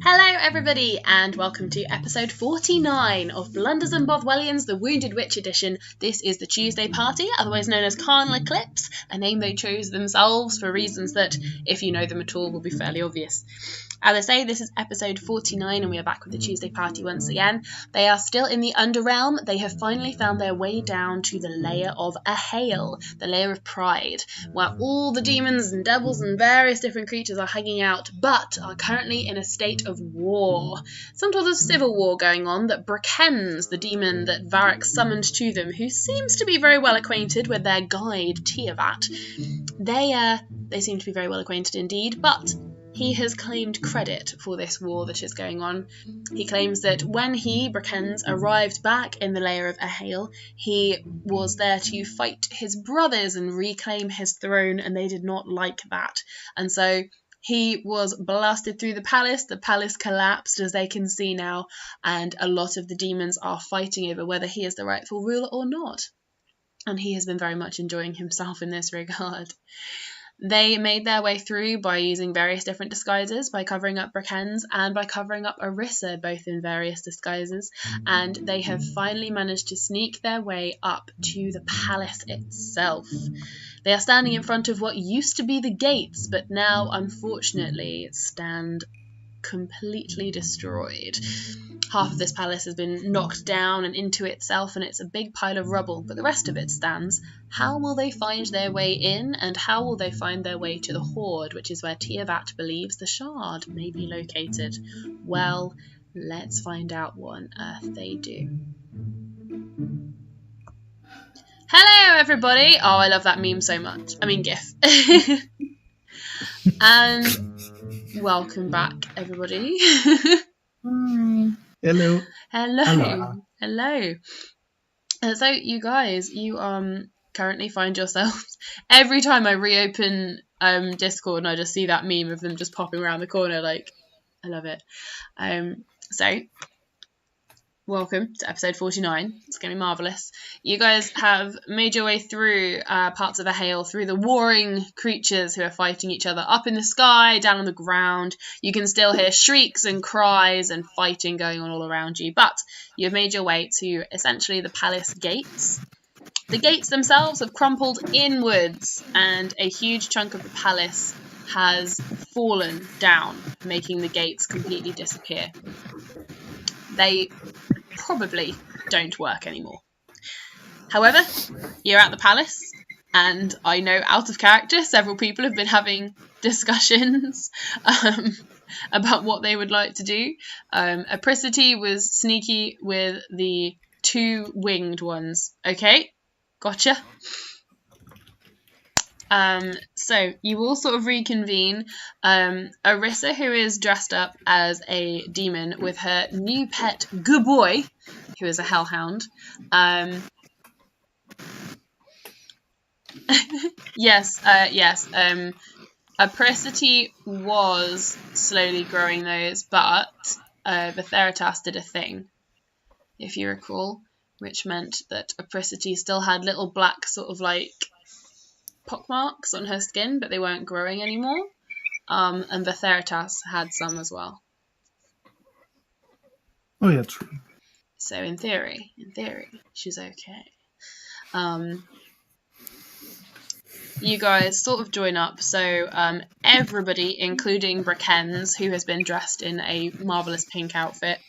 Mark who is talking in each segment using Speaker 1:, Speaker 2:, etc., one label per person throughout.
Speaker 1: Hello everybody and welcome to episode 49 of Blunders and Bothwellians, the Wounded Witch edition. This is the Tuesday party, otherwise known as Carnal Eclipse, a name they chose themselves for reasons that, if you know them at all, will be fairly obvious. As I say, this is episode 49 and we are back with the Tuesday party once again. They are still in the Underrealm. They have finally found their way down to the layer of Ahale, the layer of pride, where all the demons and devils and various different creatures are hanging out, but are currently in a state of war. Some sort of civil war going on that Brakens, the demon that Varric summoned to them, who seems to be very well acquainted with their guide, Tiavat. They seem to be very well acquainted indeed, but he has claimed credit for this war that is going on. He claims that when he, Brakens, arrived back in the lair of Ahale, he was there to fight his brothers and reclaim his throne, and they did not like that. And so he was blasted through the palace collapsed, as they can see now, and a lot of the demons are fighting over whether he is the rightful ruler or not. And he has been very much enjoying himself in this regard. They made their way through by using various different disguises, by covering up Brakens and by covering up Orissa, both in various disguises, and they have finally managed to sneak their way up to the palace itself. They are standing in front of what used to be the gates, but now, unfortunately, stand completely destroyed. Half of this palace has been knocked down and into itself, and it's a big pile of rubble, but the rest of it stands. How will they find their way in, and how will they find their way to the Hoard, which is where Tiavat believes the shard may be located? Well, let's find out what on earth they do. Hello, everybody! Oh, I love that meme so much. I mean, GIF. And welcome back, everybody.
Speaker 2: Hi. Hello.
Speaker 1: Hello. So, you guys, you currently find yourselves, every time I reopen Discord and I just see that meme of them just popping around the corner, like, I love it. So, welcome to episode 49. It's going to be marvellous. You guys have made your way through parts of Ahale, through the warring creatures who are fighting each other up in the sky, down on the ground. You can still hear shrieks and cries and fighting going on all around you, but you have made your way to essentially the palace gates. The gates themselves have crumpled inwards, and a huge chunk of the palace has fallen down, making the gates completely disappear. They probably don't work anymore. However, you're at the palace, and I know out of character several people have been having discussions about what they would like to do. Apricity was sneaky with the two winged ones. Okay, gotcha. So you all sort of reconvene. Orissa, who is dressed up as a demon with her new pet Good Boy, who is a hellhound. Yes. Apricity was slowly growing those, but the Theratas did a thing, if you recall, which meant that Apricity still had little black sort of like pockmarks on her skin, but they weren't growing anymore. And the Theratas had some as well.
Speaker 2: Oh yeah, true.
Speaker 1: So in theory, she's okay. You guys sort of join up. So everybody, including Brakens, who has been dressed in a marvellous pink outfit.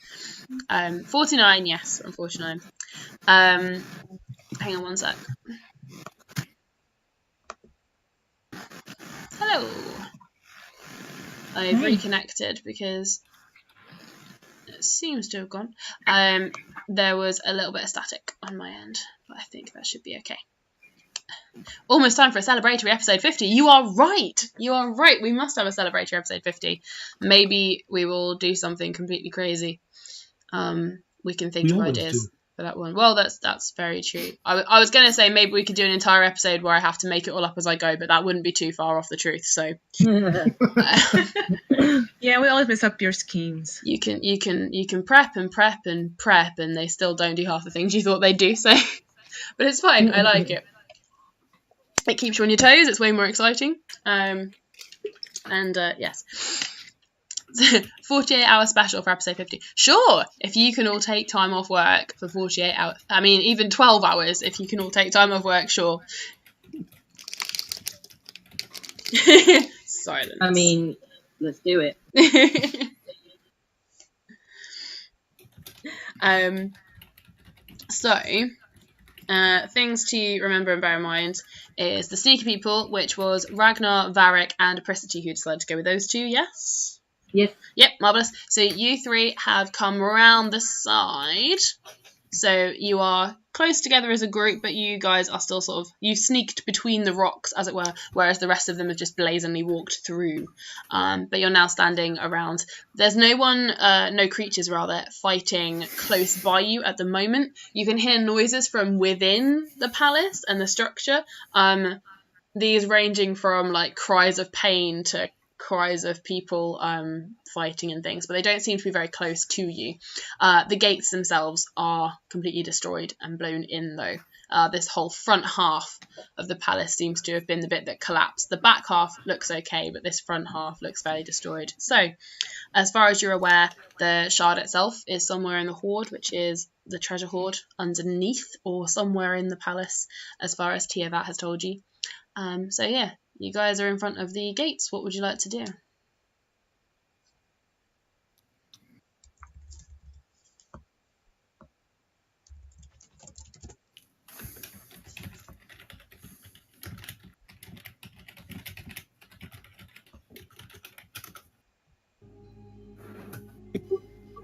Speaker 1: 49, yes, I'm 49. Hang on one sec. Hello. I've reconnected because it seems to have gone. There was a little bit of static on my end, but I think that should be okay. Almost time for a celebratory episode 50. You are right. We must have a celebratory episode 50. Maybe we will do something completely crazy. We can think of ideas for that one. Well, that's very true. I was going to say maybe we could do an entire episode where I have to make it all up as I go, but that wouldn't be too far off the truth. So
Speaker 3: yeah, we always mess up your schemes.
Speaker 1: You can prep, and they still don't do half the things you thought they'd do. So, but it's fine. I like it. It keeps you on your toes. It's way more exciting. Yes. 48-hour special for episode 50. Sure, if you can all take time off work for 48 hours. I mean, even 12 hours if you can all take time off work, sure. Silence.
Speaker 4: I mean, let's do it.
Speaker 1: So, things to remember and bear in mind is the sneaky people, which was Ragnar, Varric, and Apricity, who decided to go with those two, yes?
Speaker 4: Yes.
Speaker 1: Yep, marvellous. So you three have come round the side. So you are close together as a group, but you guys are still sort of... You sneaked between the rocks, as it were, whereas the rest of them have just blazingly walked through. But you're now standing around. There's no creatures, rather, fighting close by you at the moment. You can hear noises from within the palace and the structure. These ranging from, like, cries of pain to cries of people fighting and things, but they don't seem to be very close to you. The gates themselves are completely destroyed and blown in, though. This whole front half of the palace seems to have been the bit that collapsed. The back half looks okay, but this front half looks fairly destroyed. So, as far as you're aware, the shard itself is somewhere in the hoard, which is the treasure hoard underneath, or somewhere in the palace, as far as Tiavat has told you. So yeah, you guys are in front of the gates. What would you like to do?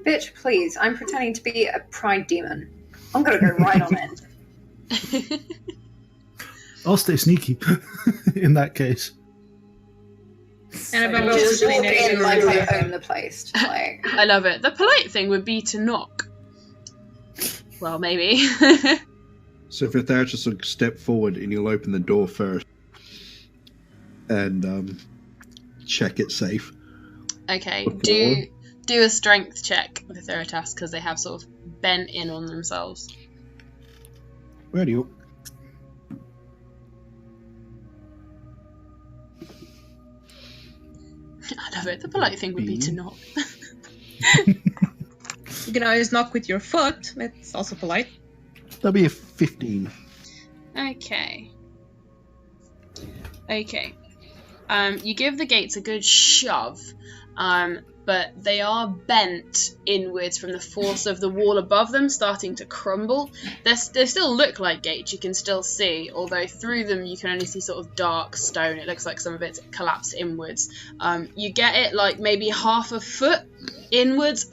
Speaker 5: Bitch, please. I'm pretending to be a pride demon. I'm gonna go right on in.
Speaker 2: I'll stay sneaky in that case.
Speaker 3: Annabelle
Speaker 5: Just
Speaker 3: was
Speaker 5: walk
Speaker 3: really
Speaker 5: in like I own the place. Like,
Speaker 1: I love it. The polite thing would be to knock. Well, maybe.
Speaker 6: So if you're there, just a step forward and you'll open the door first and check it safe.
Speaker 1: Okay, do a strength check with Theritas, because they have sort of bent in on themselves.
Speaker 6: Radio.
Speaker 1: I love it. The polite thing would be to knock.
Speaker 3: You can always knock with your foot. That's also polite.
Speaker 6: That'll be a 15.
Speaker 1: Okay. You give the gates a good shove, but they are bent inwards from the force of the wall above them starting to crumble. They still look like gates, you can still see, although through them you can only see sort of dark stone. It looks like some of it's collapsed inwards. You get it like maybe half a foot inwards,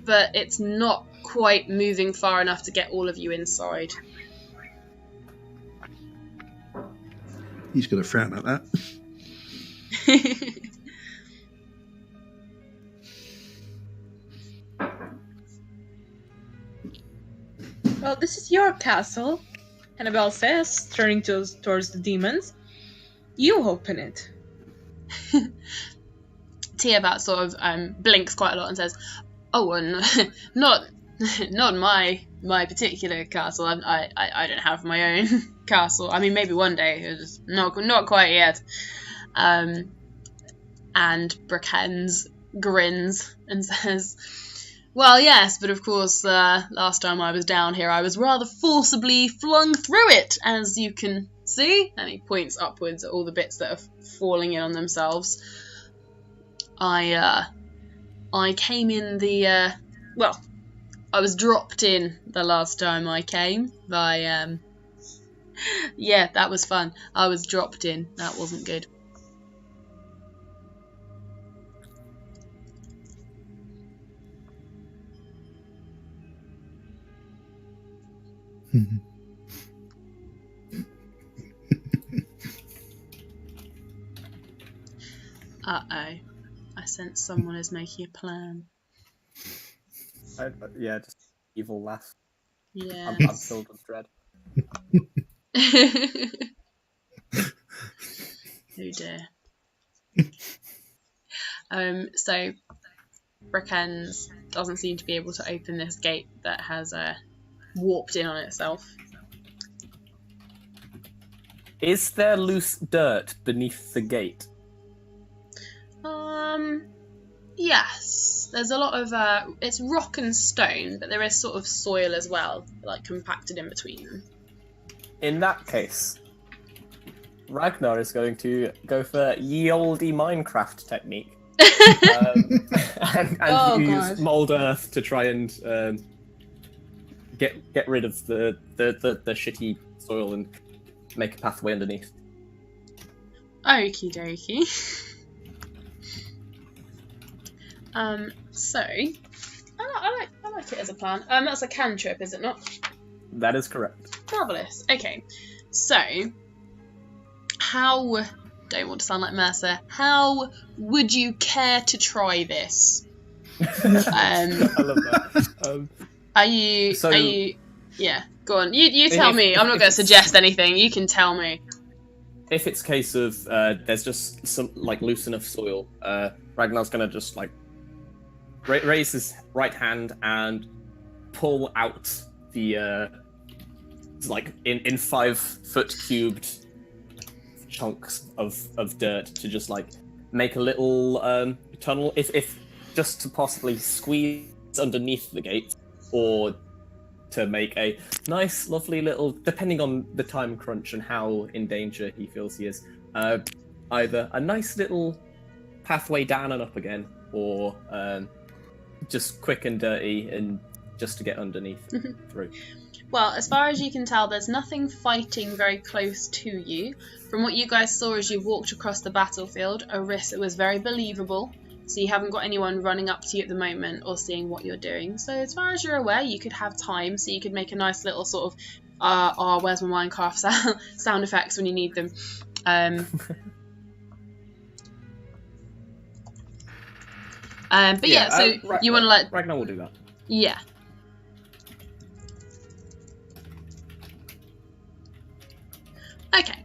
Speaker 1: but it's not quite moving far enough to get all of you inside.
Speaker 6: He's going to frown at that.
Speaker 3: Well, this is your castle, Annabelle says, turning towards the demons. You open it.
Speaker 1: Tiavat sort of blinks quite a lot and says, "Oh, and not my particular castle. I don't have my own castle. I mean, maybe one day. It's not quite yet." And Brickens grins and says, "Well, yes, but of course, last time I was down here, I was rather forcibly flung through it, as you can see." And he points upwards at all the bits that are falling in on themselves. I came in the, well, I was dropped in the last time I came by, yeah, that was fun. I was dropped in. That wasn't good. Uh-oh. I sense someone is making a plan.
Speaker 7: Yeah, just evil laugh.
Speaker 1: Yeah.
Speaker 7: I'm filled with dread.
Speaker 1: Oh dear. So Brickens doesn't seem to be able to open this gate that has warped in on itself.
Speaker 7: Is there loose dirt beneath the gate?
Speaker 1: Yes, there's a lot of it's rock and stone, but there is sort of soil as well, like compacted in between them.
Speaker 7: In that case, Ragnar is going to go for ye olde Minecraft technique. And
Speaker 3: Oh,
Speaker 7: use
Speaker 3: God.
Speaker 7: mold earth to try and get rid of the shitty soil and make a pathway underneath.
Speaker 1: Okie dokie. So I like it as a plan. That's a cantrip, is it not?
Speaker 7: That is correct.
Speaker 1: Marvellous. Okay, so how, don't want to sound like Mercer, how would you care to try this?
Speaker 7: I love that.
Speaker 1: Are you, yeah, go on. You tell me. I'm not going to suggest anything. You can tell me.
Speaker 7: If it's a case of there's just some like loose enough soil, Ragnar's going to just like raise his right hand and pull out the like in 5 foot cubed chunks of dirt to just like make a little tunnel, if just to possibly squeeze underneath the gate, or to make a nice lovely little, depending on the time crunch and how in danger he feels he is, either a nice little pathway down and up again, or just quick and dirty and just to get underneath through.
Speaker 1: Well, as far as you can tell, there's nothing fighting very close to you. From what you guys saw as you walked across the battlefield, Orisa was very believable, so you haven't got anyone running up to you at the moment or seeing what you're doing. So as far as you're aware, you could have time, so you could make a nice little sort of, where's my Minecraft sound effects when you need them. But yeah, so you want to let...
Speaker 7: Ragnar will do that.
Speaker 1: Yeah. Okay,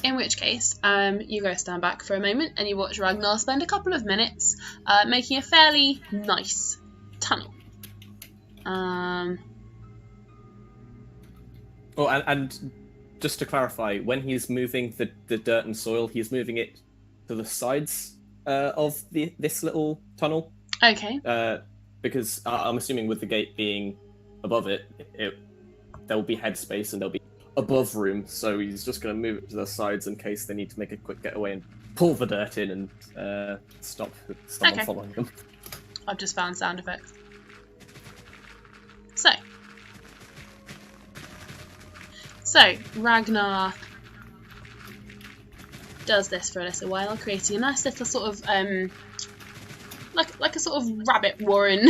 Speaker 1: in which case, you go stand back for a moment and you watch Ragnar spend a couple of minutes making a fairly nice tunnel.
Speaker 7: Oh, and just to clarify, when he's moving the dirt and soil, he's moving it to the sides of this little tunnel.
Speaker 1: Okay.
Speaker 7: Because I'm assuming with the gate being above it, there will be headspace and there'll be above room, so he's just going to move it to the sides in case they need to make a quick getaway and pull the dirt in and stop someone following them.
Speaker 1: I've just found sound effects. So Ragnar does this for a little while, creating a nice little sort of like a sort of rabbit warren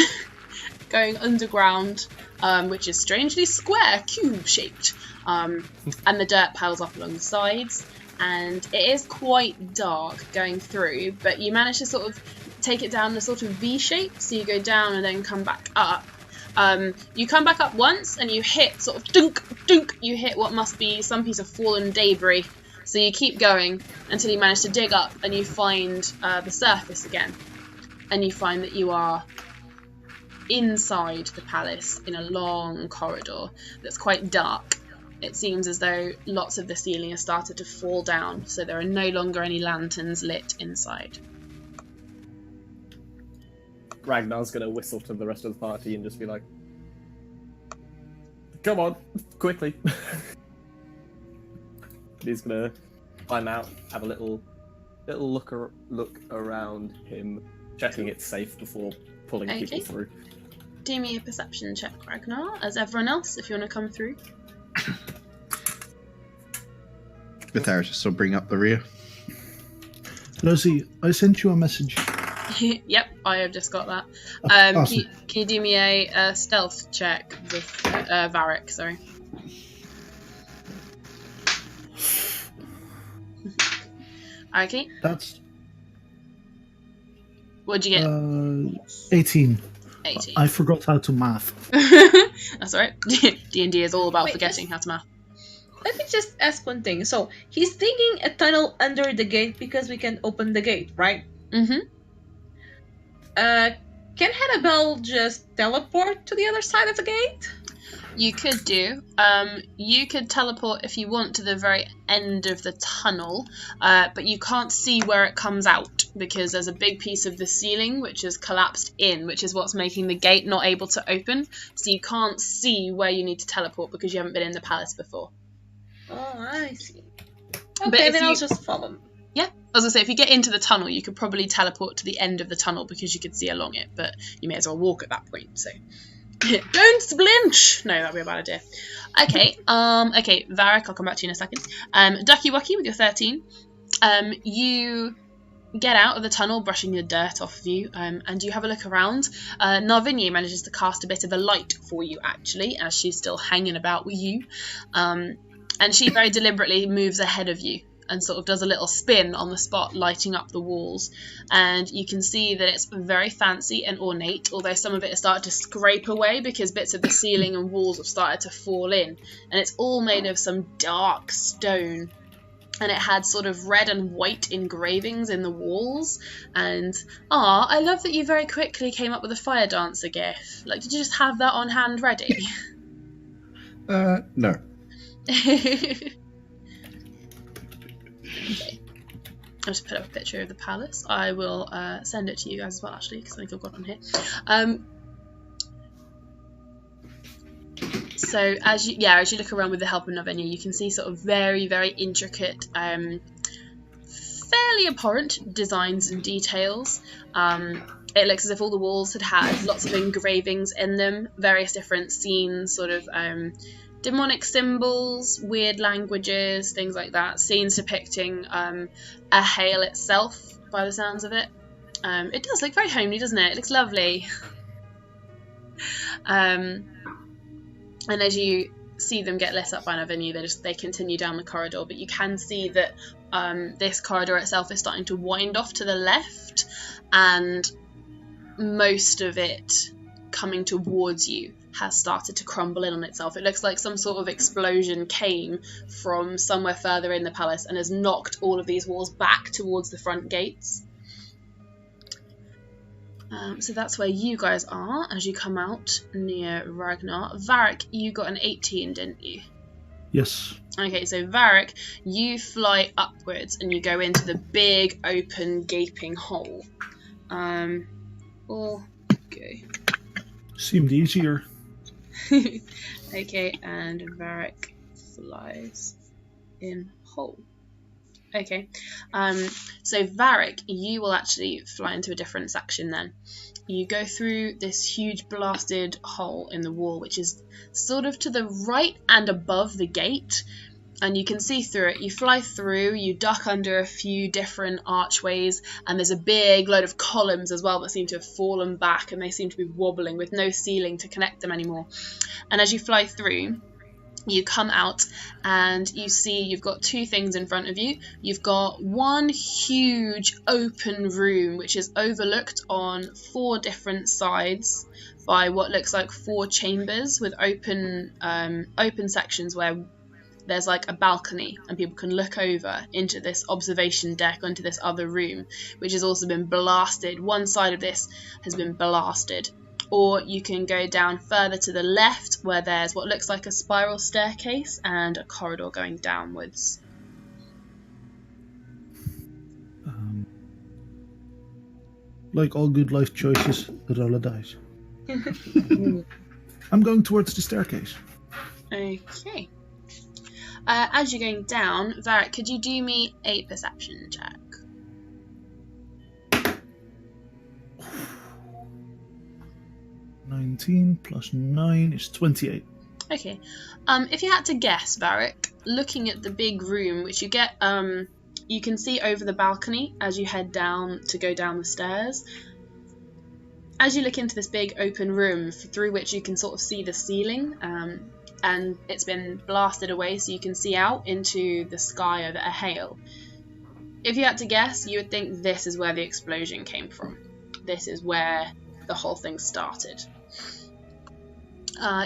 Speaker 1: going underground, which is strangely square, cube shaped. And the dirt piles up along the sides, and it is quite dark going through, but you manage to sort of take it down in a sort of V shape, so you go down and then come back up. You come back up once and you hit sort of dunk, dunk, you hit what must be some piece of fallen debris, so you keep going until you manage to dig up and you find the surface again, and you find that you are inside the palace in a long corridor that's quite dark. It seems as though lots of the ceiling has started to fall down, so there are no longer any lanterns lit inside.
Speaker 7: Ragnar's going to whistle to the rest of the party and just be like, come on, quickly. He's going to climb out, have a little look around him, checking it's safe before pulling people through.
Speaker 1: Do me a perception check, Ragnar, as everyone else, if you want to come through.
Speaker 6: With Artis, will bring up the rear.
Speaker 2: Rosie, I sent you a message.
Speaker 1: Yep, I have just got that.
Speaker 2: Awesome.
Speaker 1: Can you do me a stealth check with Varric? Sorry. Okay.
Speaker 2: That's...
Speaker 1: What'd you get?
Speaker 2: 18.
Speaker 1: 18.
Speaker 2: I forgot how to math.
Speaker 1: That's alright. D&D is all about forgetting how to math.
Speaker 3: Let me just ask one thing. So, he's digging a tunnel under the gate because we can open the gate, right?
Speaker 1: Mm-hmm.
Speaker 3: Can Hannibal just teleport to the other side of the gate?
Speaker 1: You could do. You could teleport if you want to the very end of the tunnel, but you can't see where it comes out because there's a big piece of the ceiling which has collapsed in, which is what's making the gate not able to open. So you can't see where you need to teleport because you haven't been in the palace before.
Speaker 3: Oh, I see.
Speaker 1: But
Speaker 3: Okay,
Speaker 1: if
Speaker 3: then
Speaker 1: you-
Speaker 3: I'll just follow.
Speaker 1: Yeah, I was gonna say if you get into the tunnel, you could probably teleport to the end of the tunnel because you could see along it, but you may as well walk at that point. So don't splinch. No, that'd be a bad idea. Okay, okay, Varric, I'll come back to you in a second. Ducky Wucky with your 13. You get out of the tunnel, brushing the dirt off of you, and you have a look around. Narvinia manages to cast a bit of a light for you, actually, as she's still hanging about with you. And she very deliberately moves ahead of you and sort of does a little spin on the spot, lighting up the walls. And you can see that it's very fancy and ornate, although some of it has started to scrape away because bits of the ceiling and walls have started to fall in. And it's all made of some dark stone. And it had sort of red and white engravings in the walls. And, I love that you very quickly came up with a fire dancer gif. Like, did you just have that on hand ready?
Speaker 6: No.
Speaker 1: Okay. I'll just put up a picture of the palace. I will send it to you guys as well, actually, because I think I've got it on here. So as you look around with the help of Narvinia, you can see sort of very, very intricate, fairly abhorrent designs and details. It looks as if all the walls had lots of engravings in them, various different scenes, sort of demonic symbols, weird languages, things like that. Scenes depicting Ahale itself, by the sounds of it. It does look very homely, doesn't it? It looks lovely. And as you see them get lit up by Narvinia, they continue down the corridor, but you can see that this corridor itself is starting to wind off to the left, and most of it coming towards you has started to crumble in on itself. It looks like some sort of explosion came from somewhere further in the palace and has knocked all of these walls back towards the front gates. So that's where you guys are as you come out near Ragnar. Varric, you got an 18, didn't you?
Speaker 2: Yes.
Speaker 1: Okay, so Varric, you fly upwards and you go into the big open gaping hole. Okay.
Speaker 2: Seemed easier.
Speaker 1: Okay, and Varric flies in hole. Okay, so Varric, you will actually fly into a different section then. You go through this huge blasted hole in the wall, which is sort of to the right and above the gate, and you can see through it. You fly through, you duck under a few different archways, and there's a big load of columns as well that seem to have fallen back, and they seem to be wobbling with no ceiling to connect them anymore. And as you fly through, you come out and you see you've got two things in front of you. You've got one huge open room which is overlooked on 4 different sides by what looks like 4 chambers with open sections where there's like a balcony and people can look over into this observation deck onto this other room, which has also been blasted. One side of this has been blasted. Or you can go down further to the left where there's what looks like a spiral staircase and a corridor going downwards.
Speaker 2: Like all good life choices, the roll of dice. I'm going towards the staircase.
Speaker 1: Okay. As you're going down, Varric, could you do me a perception check?
Speaker 2: (19 + 9 is 28.
Speaker 1: Okay. If you had to guess, Varric, looking at the big room, which you get, you can see over the balcony as you head down to go down the stairs. As you look into this big open room through which you can sort of see the ceiling, and it's been blasted away so you can see out into the sky over Ahale. If you had to guess, you would think this is where the explosion came from. This is where the whole thing started.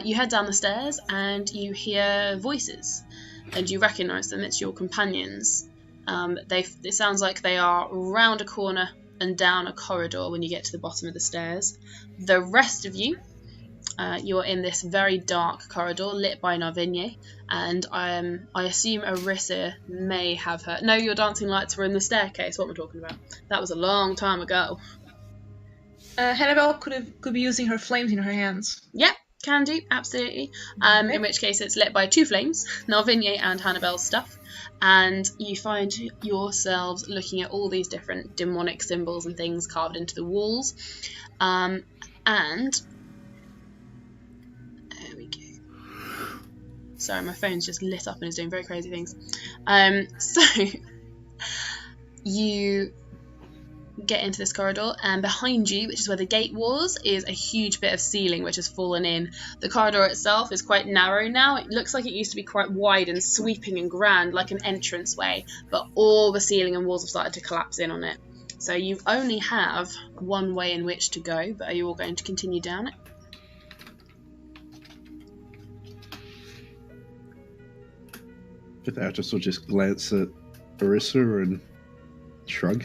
Speaker 1: You head down the stairs and you hear voices, and you recognise them. It's your companions. It sounds like they are round a corner and down a corridor when you get to the bottom of the stairs. The rest of you you're in this very dark corridor lit by Narvigne, and I assume Arissa may have her. No, your dancing lights were in the staircase. What we're talking about? That was a long time ago.
Speaker 3: Hannibal could be using her flames in her hands.
Speaker 1: Yep, can do, absolutely. In which case it's lit by 2 flames, Narvigne and Hannibal's stuff, and you find yourselves looking at all these different demonic symbols and things carved into the walls, and there we go. Sorry, my phone's just lit up and is doing very crazy things. So you get into this corridor, and behind you, which is where the gate was, is a huge bit of ceiling which has fallen in. The corridor itself is quite narrow now. It looks like it used to be quite wide and sweeping and grand, like an entranceway, but all the ceiling and walls have started to collapse in on it. So you only have one way in which to go, but are you all going to continue down it?
Speaker 6: Vithatus will just glance at Arissa and shrug.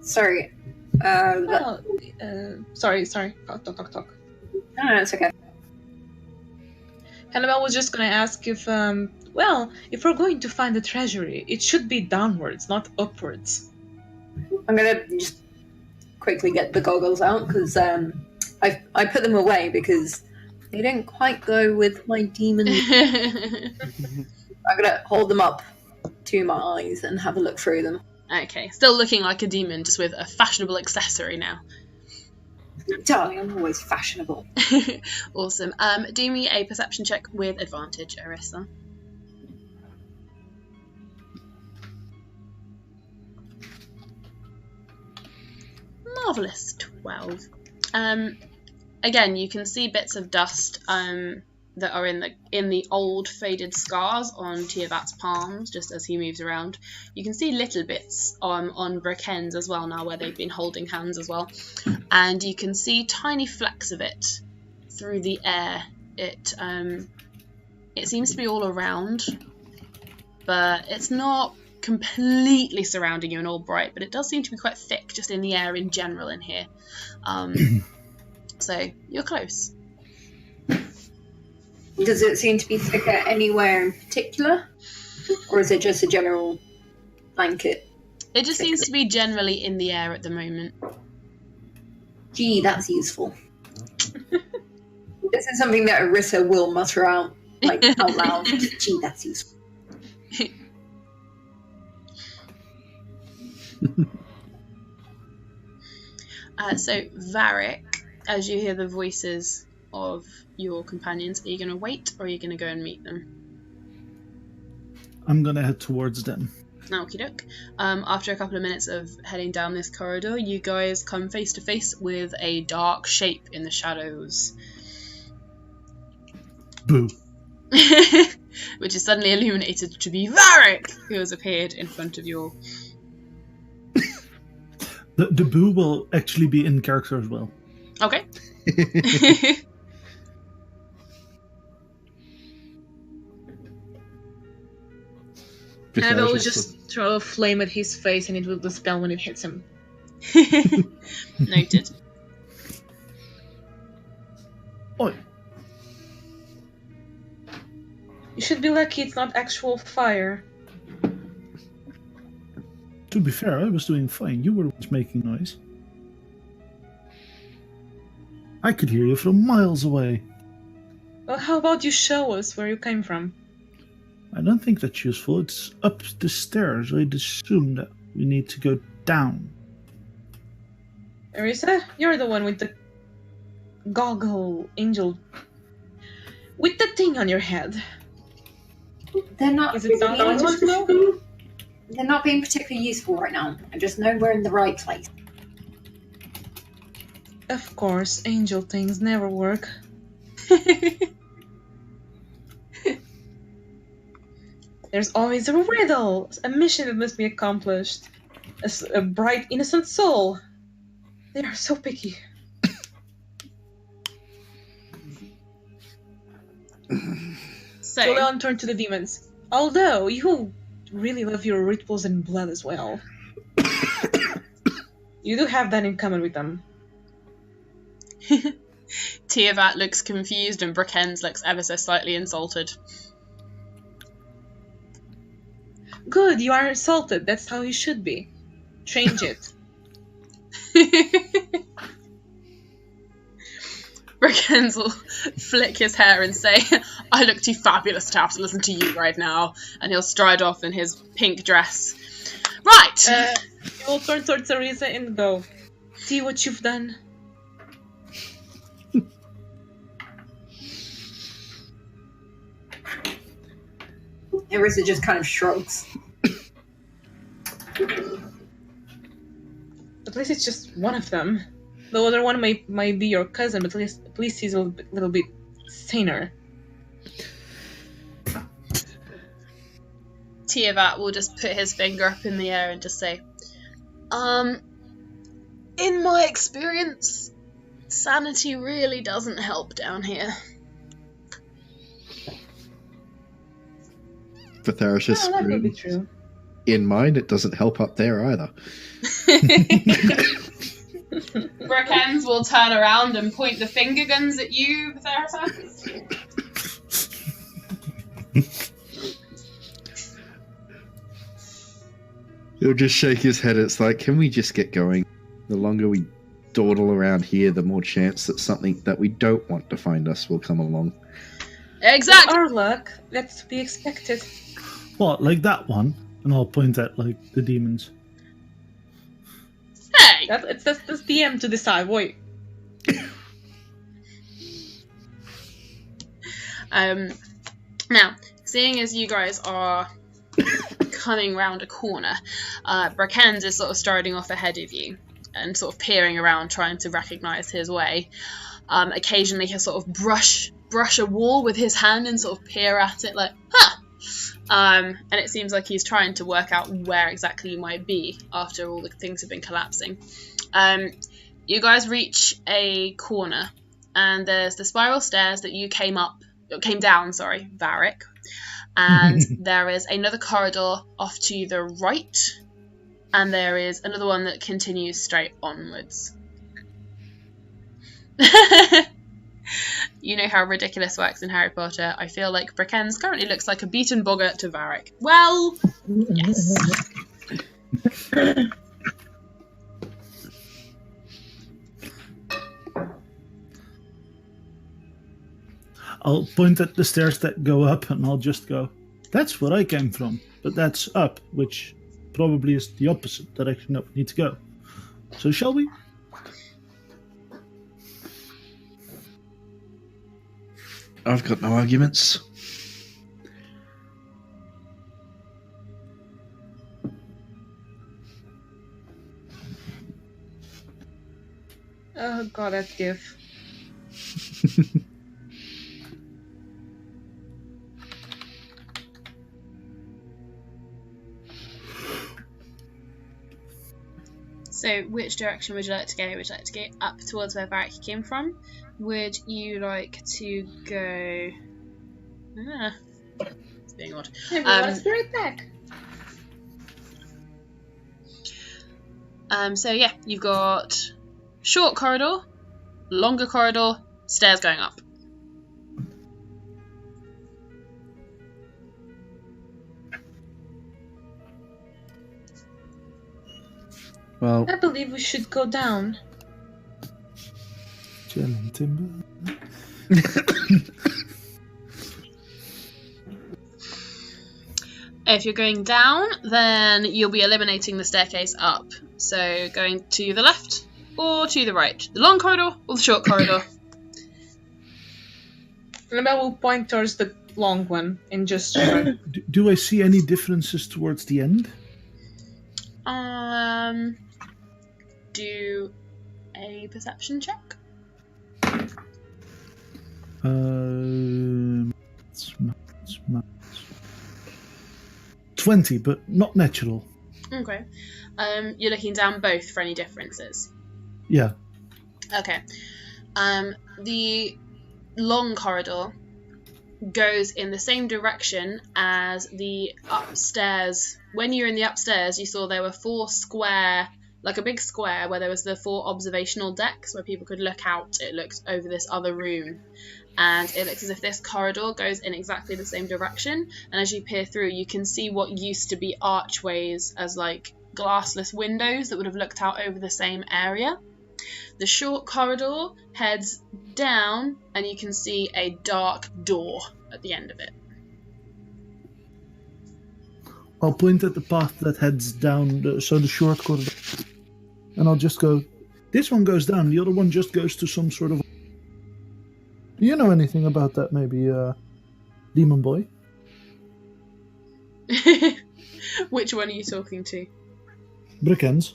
Speaker 5: Sorry.
Speaker 3: Sorry. Talk.
Speaker 5: No, it's okay.
Speaker 3: Hannibal was just gonna ask if, if we're going to find the treasury, it should be downwards, not upwards.
Speaker 5: I'm gonna just quickly get the goggles out because I put them away because they didn't quite go with my demon. I'm gonna hold them up to my eyes and have a look through them.
Speaker 1: Okay, still looking like a demon, just with a fashionable accessory now.
Speaker 5: Darling, I'm always fashionable.
Speaker 1: Awesome. Do me a perception check with advantage, Arissa. Marvellous. 12. Again, you can see bits of dust that are in the old faded scars on Tiavat's palms, just as he moves around. You can see little bits on Braken's as well now, where they've been holding hands as well. And you can see tiny flecks of it through the air. It seems to be all around, but it's not completely surrounding you and all bright, but it does seem to be quite thick just in the air in general in here. So you're close.
Speaker 5: Does it seem to be thicker anywhere in particular? Or is it just a general blanket?
Speaker 1: It just seems to be generally in the air at the moment.
Speaker 5: Gee, that's useful. This is something that Arissa will mutter out, like, out loud. Gee, that's useful.
Speaker 1: So, Varric, as you hear the voices of your companions, are you going to wait or are you going to go and meet them?
Speaker 2: I'm going to head towards them.
Speaker 1: Okie doke. After a couple of minutes of heading down this corridor, you guys come face to face with a dark shape in the shadows.
Speaker 2: Boo.
Speaker 1: Which is suddenly illuminated to be Varric, who has appeared in front of you all.
Speaker 2: The boo will actually be in character as well.
Speaker 1: Okay.
Speaker 3: Hannibal will just throw a flame at his face and it will dispel when it hits him.
Speaker 1: Noted.
Speaker 2: Oi.
Speaker 3: You should be lucky it's not actual fire.
Speaker 2: To be fair, I was doing fine. You were making noise. I could hear you from miles away.
Speaker 3: Well, how about you show us where you came from?
Speaker 2: I don't think that's useful. It's up the stairs. I'd assume that we need to go down.
Speaker 3: Arissa, you're the one with the goggle angel. With the thing on your head.
Speaker 5: They're not.
Speaker 3: Is it not useful?
Speaker 5: They're not being particularly useful right now. I just know we're in the right place.
Speaker 3: Of course, angel things never work. There's always a riddle, a mission that must be accomplished, a bright, innocent soul. They are so picky. So Leon turned to the demons. Although you really love your rituals and blood as well. You do have that in common with them.
Speaker 1: Tiavat looks confused and Brickens looks ever so slightly insulted.
Speaker 3: Good, you are insulted. That's how you should be. Change it.
Speaker 1: Brickens will flick his hair and say, I look too fabulous to have to listen to you right now. And he'll stride off in his pink dress. Right!
Speaker 3: You will turn towards Teresa and go, see what you've done?
Speaker 5: Arisa just kind of shrugs.
Speaker 3: At least it's just one of them. The other one might be your cousin, but at least he's a little bit saner.
Speaker 1: Tiavat will just put his finger up in the air and just say, in my experience, sanity really doesn't help down here.
Speaker 6: Vitharus
Speaker 3: Well, that would be true.
Speaker 6: In mine, it doesn't help up there either.
Speaker 1: Brickens will turn around and point the finger guns at you, Vitharus.
Speaker 6: He'll just shake his head. It's like, can we just get going? The longer we dawdle around here, the more chance that something that we don't want to find us will come along.
Speaker 1: Exactly.
Speaker 3: Our luck, that's to be expected.
Speaker 2: What, like that one? And I'll point at, like, the demons.
Speaker 1: Hey!
Speaker 3: That's DM to decide. Wait.
Speaker 1: Now, seeing as you guys are coming round a corner, Brickens is sort of striding off ahead of you and sort of peering around, trying to recognise his way. Occasionally he'll sort of brush a wall with his hand and sort of peer at it like, huh! And it seems like he's trying to work out where exactly you might be after all the things have been collapsing. You guys reach a corner, and there's the spiral stairs that you came down, Varric. And there is another corridor off to the right, and there is another one that continues straight onwards. You know how ridiculous works in Harry Potter. I feel like Brickens currently looks like a beaten boggart to Varric. Well, yes.
Speaker 2: I'll point at the stairs that go up and I'll just go, that's where I came from, but that's up, which probably is the opposite direction that we need to go. So shall we?
Speaker 6: I've got no arguments.
Speaker 3: Oh god, that gif.
Speaker 1: So, which direction would you like to go? Would you like to go up towards where Varric came from? Would you like to go... it's being odd.
Speaker 3: Everyone's be right back.
Speaker 1: So yeah, you've got short corridor, longer corridor, stairs going up.
Speaker 6: Well,
Speaker 3: I believe we should go down.
Speaker 2: Gel and timber.
Speaker 1: If you're going down, then you'll be eliminating the staircase up. So going to the left or to the right. The long corridor or the short corridor.
Speaker 3: And I will point towards the long one and just shrug.
Speaker 2: Do I see any differences towards the end?
Speaker 1: Do a perception check.
Speaker 2: It's 20, but not natural.
Speaker 1: Okay. You're looking down both for any differences.
Speaker 2: Yeah.
Speaker 1: Okay. The long corridor goes in the same direction as the upstairs. When you were in the upstairs, you saw there were 4 square like a big square where there was the 4 observational decks where people could look out. It looked over this other room, and it looks as if this corridor goes in exactly the same direction. And as you peer through, you can see what used to be archways as like glassless windows that would have looked out over the same area. The short corridor heads down, and you can see a dark door at the end of it.
Speaker 2: I'll point at the path that heads down, the short corridor, and I'll just go, this one goes down, the other one just goes to some sort of... Do you know anything about that, maybe, Demon Boy?
Speaker 1: Which one are you talking to?
Speaker 2: Brickens.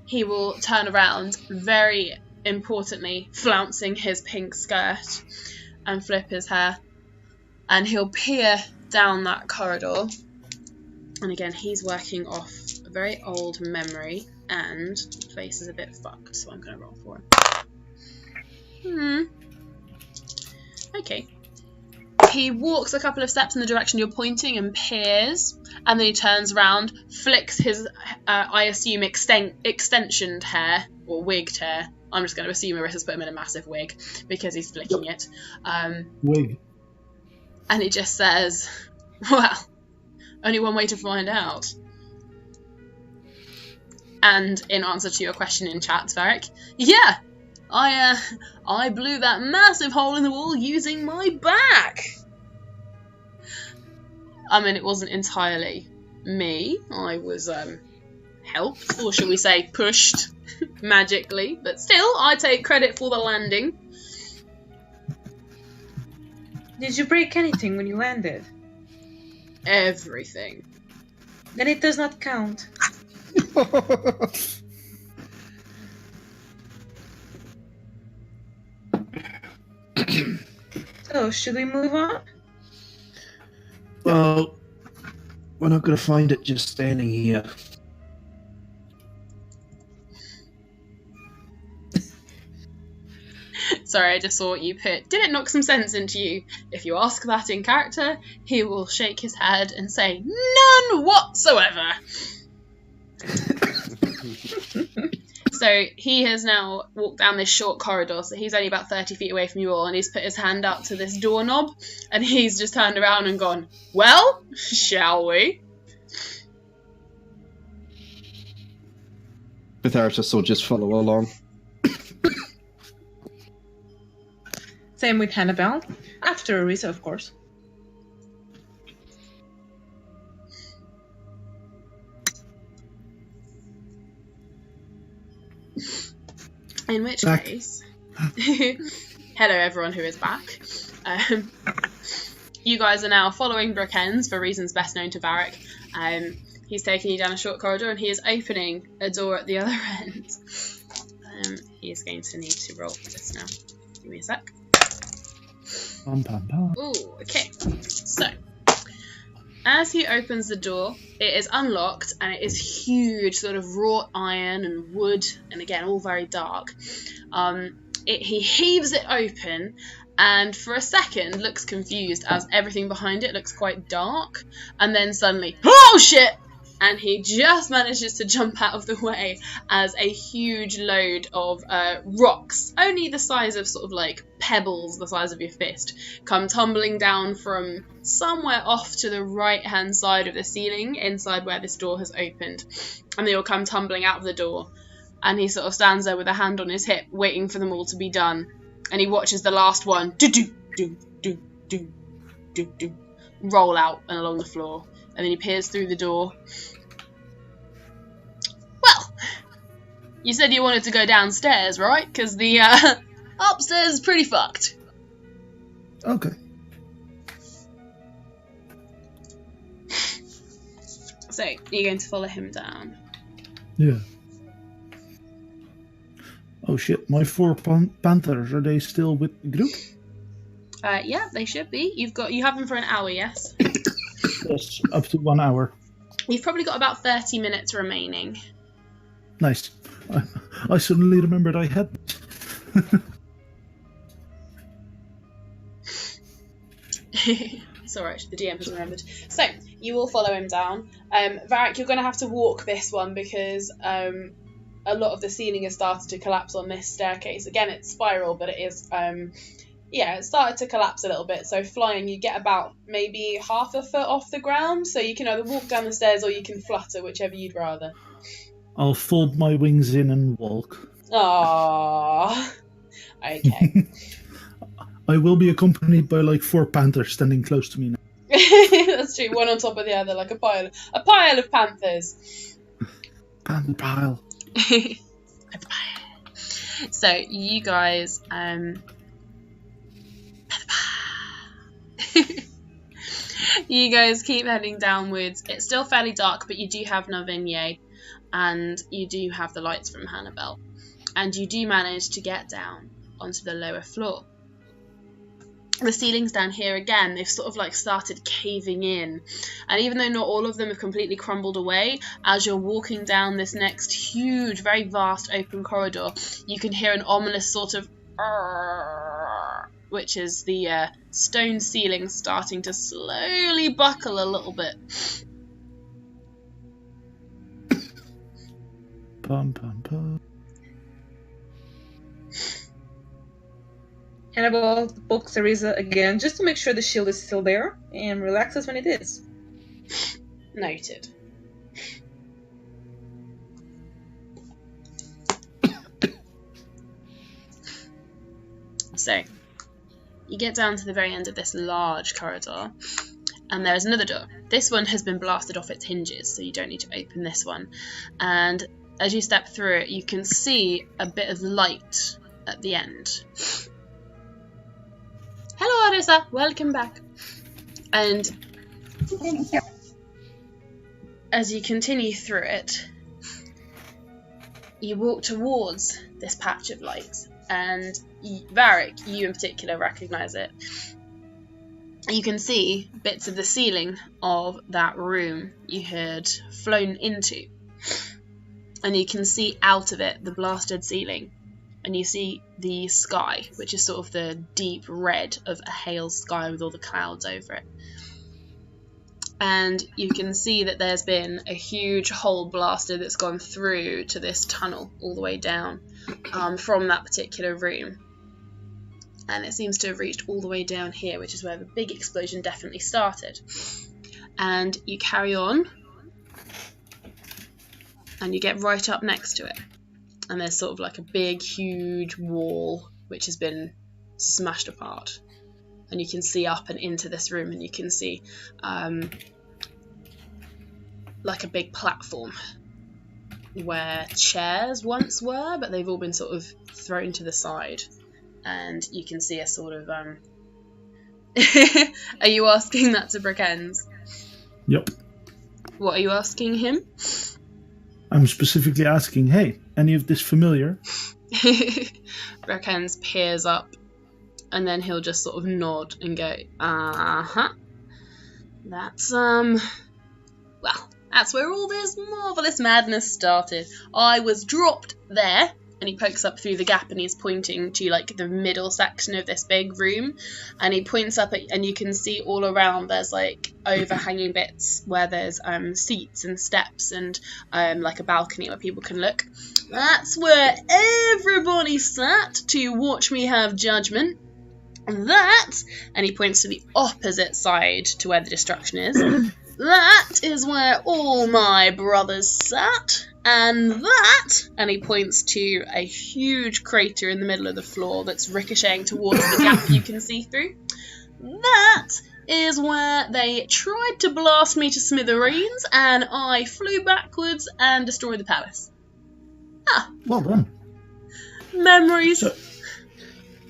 Speaker 1: He will turn around, very importantly, flouncing his pink skirt, and flip his hair. And he'll peer down that corridor. And again, he's working off a very old memory, and the place is a bit fucked, so I'm going to roll for him. Okay. He walks a couple of steps in the direction you're pointing and peers, and then he turns around, flicks his, I assume, extensioned hair, or wigged hair. I'm just going to assume Marissa's put him in a massive wig, because he's flicking it.
Speaker 2: Wig.
Speaker 1: And he just says, well, only one way to find out. And in answer to your question in chat, Varric, yeah, I blew that massive hole in the wall using my back. I mean, it wasn't entirely me. I was helped, or shall we say pushed, magically. But still, I take credit for the landing.
Speaker 3: Did you break anything when you landed?
Speaker 1: Everything.
Speaker 3: Then it does not count. So, should we move on?
Speaker 6: Well, we're not going to find it just standing here.
Speaker 1: Sorry, I just saw what you put. Did it knock some sense into you? If you ask that in character, he will shake his head and say, none whatsoever. So he has now walked down this short corridor, so he's only about 30 feet away from you all, and he's put his hand up to this doorknob, and he's just turned around and gone, well, shall we?
Speaker 6: Pytharis will just follow along.
Speaker 3: Same with Hannibal. After Arisa, of course.
Speaker 1: In which
Speaker 2: Back.
Speaker 1: case, hello everyone who is back. You guys are now following Brookends for reasons best known to Varric. He's taking you down a short corridor, and he is opening a door at the other end. He is going to need to roll for this now. Give me a sec.
Speaker 2: Pam, pam, pam.
Speaker 1: Ooh, okay. So, as he opens the door, it is unlocked, and it is huge, sort of wrought iron and wood, and again, all very dark. He heaves it open, and for a second looks confused as everything behind it looks quite dark, and then suddenly, oh shit! And he just manages to jump out of the way as a huge load of rocks, only the size of sort of like pebbles the size of your fist, come tumbling down from somewhere off to the right-hand side of the ceiling, inside where this door has opened. And they all come tumbling out of the door. And he sort of stands there with a hand on his hip, waiting for them all to be done. And he watches the last one do roll out and along the floor. And then he peers through the door. Well, you said you wanted to go downstairs, right? Because the upstairs is pretty fucked.
Speaker 2: Okay.
Speaker 1: So, you're going to follow him down.
Speaker 2: Yeah. Oh shit, my 4 panthers, are they still with the group?
Speaker 1: Yeah, they should be. You have them for an hour, yes?
Speaker 2: Yes, up to 1 hour.
Speaker 1: You've probably got about 30 minutes remaining.
Speaker 2: Nice. I suddenly remembered I had...
Speaker 1: It's alright, the DM has remembered. So, you will follow him down. Varric, you're going to have to walk this one because a lot of the ceiling has started to collapse on this staircase. Again, it's spiral, but it is, it started to collapse a little bit. So flying, you get about maybe half a foot off the ground. So you can either walk down the stairs or you can flutter, whichever you'd rather.
Speaker 2: I'll fold my wings in and walk.
Speaker 1: Aww. Okay.
Speaker 2: I will be accompanied by like 4 panthers standing close to me now.
Speaker 1: That's true. One on top of the other, like a pile of panthers.
Speaker 2: Panther pile.
Speaker 1: So you guys, you guys keep heading downwards. It's still fairly dark, but you do have Navigne, and you do have the lights from Hannibal, and you do manage to get down onto the lower floor. The ceilings down here, again, they've sort of like started caving in, and even though not all of them have completely crumbled away, as you're walking down this next huge, very vast open corridor, you can hear an ominous sort of which is the stone ceiling starting to slowly buckle a little bit.
Speaker 2: Pum, pum, pum.
Speaker 3: Hannibal pokes Teresa again, just to make sure the shield is still there, and relaxes when it is.
Speaker 1: Noted. So, you get down to the very end of this large corridor, and there's another door. This one has been blasted off its hinges, so you don't need to open this one. And as you step through it, you can see a bit of light at the end. Hello, Arisa. Welcome back. And as you continue through it, you walk towards this patch of light, and Varric, you in particular, recognise it. You can see bits of the ceiling of that room you had flown into, and you can see out of it the blasted ceiling. And you see the sky, which is sort of the deep red of Ahale's sky with all the clouds over it. And you can see that there's been a huge hole blasted that's gone through to this tunnel all the way down from that particular room. And it seems to have reached all the way down here, which is where the big explosion definitely started. And you carry on, and you get right up next to it. And there's sort of like a big, huge wall which has been smashed apart. And you can see up and into this room, and you can see like a big platform where chairs once were, but they've all been sort of thrown to the side. And you can see a sort of... Are you asking that to Brickens?
Speaker 2: Yep.
Speaker 1: What are you asking him?
Speaker 2: I'm specifically asking, hey, any of this familiar?
Speaker 1: Brickens peers up, and then he'll just sort of nod and go, uh-huh. That's, well, that's where all this marvellous madness started. I was dropped there, and he pokes up through the gap, and he's pointing to, like, the middle section of this big room, and he points up, and you can see all around there's, like, overhanging bits where there's seats and steps and, like, a balcony where people can look. That's where everybody sat to watch me have judgment. That, and he points to the opposite side to where the destruction is, that is where all my brothers sat. And that, and he points to a huge crater in the middle of the floor that's ricocheting towards the gap you can see through. That is where they tried to blast me to smithereens, and I flew backwards and destroyed the palace. Ah.
Speaker 2: Well done.
Speaker 1: Memories.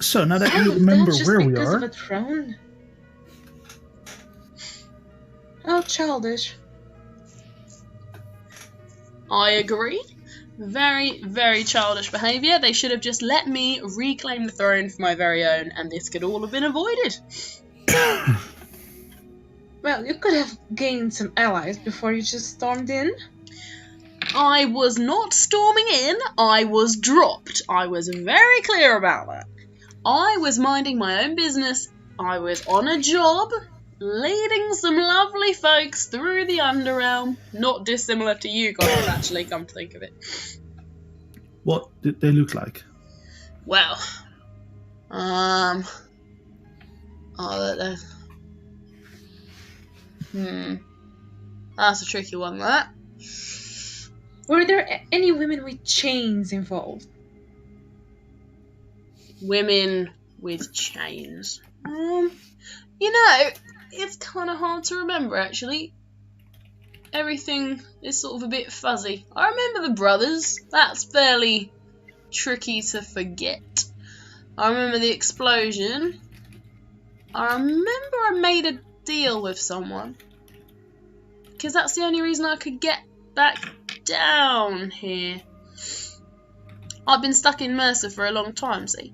Speaker 2: So now that you remember where we
Speaker 3: Because
Speaker 2: are...
Speaker 3: of a throne? How childish.
Speaker 1: I agree. Very, very childish behaviour. They should have just let me reclaim the throne for my very own, and this could all have been avoided.
Speaker 3: Well, you could have gained some allies before you just stormed in.
Speaker 1: I was not storming in, I was dropped. I was very clear about that. I was minding my own business. I was on a job, leading some lovely folks through the underrealm. Not dissimilar to you guys, actually, come to think of it.
Speaker 2: What did they look like?
Speaker 1: Well, that's a tricky one, that.
Speaker 3: Were there any women with chains involved?
Speaker 1: Women with chains. You know, it's kind of hard to remember, actually. Everything is sort of a bit fuzzy. I remember the brothers. That's fairly tricky to forget. I remember the explosion. I remember I made a deal with someone. Because that's the only reason I could get back down here. I've been stuck in Mercer for a long time, see.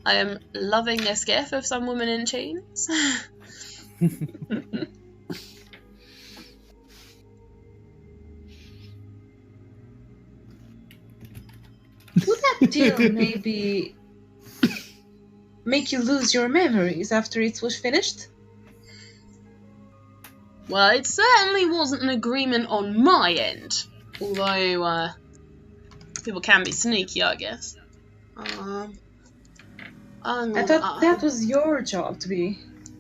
Speaker 1: I am loving this gif of some woman in chains.
Speaker 3: Would that deal maybe make you lose your memories after it was finished?
Speaker 1: Well, it certainly wasn't an agreement on my end. Although, people can be sneaky, I guess.
Speaker 3: I thought that was your job to be.